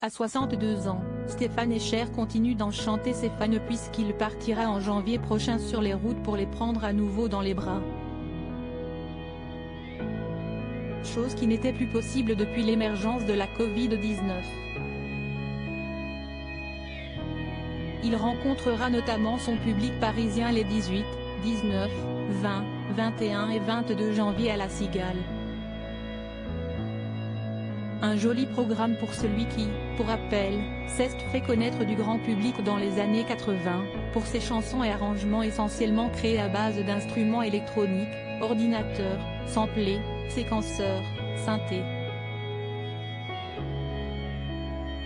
À 62 ans, Stéphane Escher continue d'enchanter ses fans puisqu'il partira en janvier prochain sur les routes pour les prendre à nouveau dans les bras. Chose qui n'était plus possible depuis l'émergence de la Covid-19. Il rencontrera notamment son public parisien les 18, 19, 20, 21 et 22 janvier à La Cigale. Un joli programme pour celui qui, pour rappel, s'est fait connaître du grand public dans les années 80, pour ses chansons et arrangements essentiellement créés à base d'instruments électroniques, ordinateurs, samplés, séquenceurs, synthés.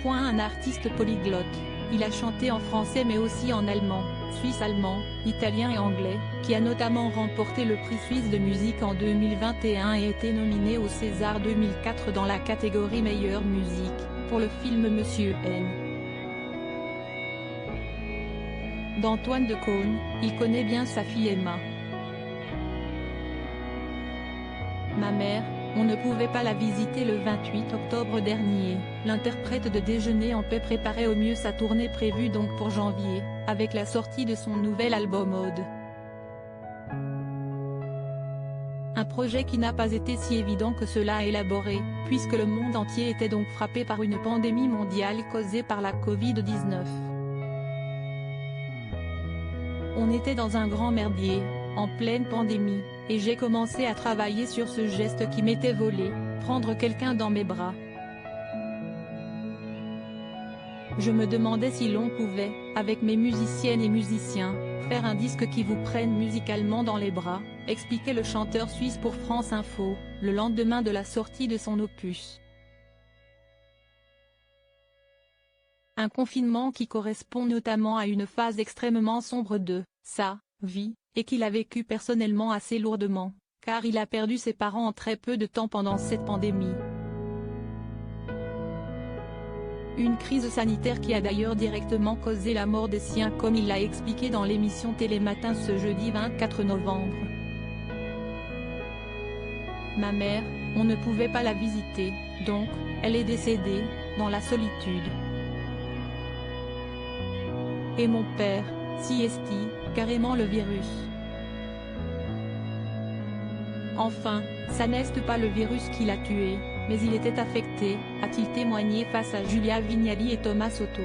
Un artiste polyglotte, il a chanté en français mais aussi en allemand, suisse-allemand, italien et anglais, qui a notamment remporté le prix suisse de musique en 2021 et été nominé au César 2004 dans la catégorie meilleure musique, pour le film Monsieur N. D'Antoine de Caunes, il connaît bien sa fille Emma. Ma mère, on ne pouvait pas la visiter le 28 octobre dernier. L'interprète de Déjeuner en paix préparait au mieux sa tournée prévue donc pour janvier, avec la sortie de son nouvel album Ode. Un projet qui n'a pas été si évident que cela à élaborer, puisque le monde entier était donc frappé par une pandémie mondiale causée par la Covid-19. On était dans un grand merdier, en pleine pandémie, et j'ai commencé à travailler sur ce geste qui m'était volé, prendre quelqu'un dans mes bras. Je me demandais si l'on pouvait, avec mes musiciennes et musiciens, faire un disque qui vous prenne musicalement dans les bras, expliquait le chanteur suisse pour France Info, le lendemain de la sortie de son opus. Un confinement qui correspond notamment à une phase extrêmement sombre de sa vie, et qu'il a vécu personnellement assez lourdement, car il a perdu ses parents en très peu de temps pendant cette pandémie. Une crise sanitaire qui a d'ailleurs directement causé la mort des siens comme il l'a expliqué dans l'émission Télématin ce jeudi 24 novembre. Ma mère, on ne pouvait pas la visiter, donc, elle est décédée, dans la solitude. Et mon père, si est-il, carrément le virus. Enfin, ça n'est pas le virus qui l'a tué, mais il était affecté, a-t-il témoigné face à Julia Vignali et Thomas Soto.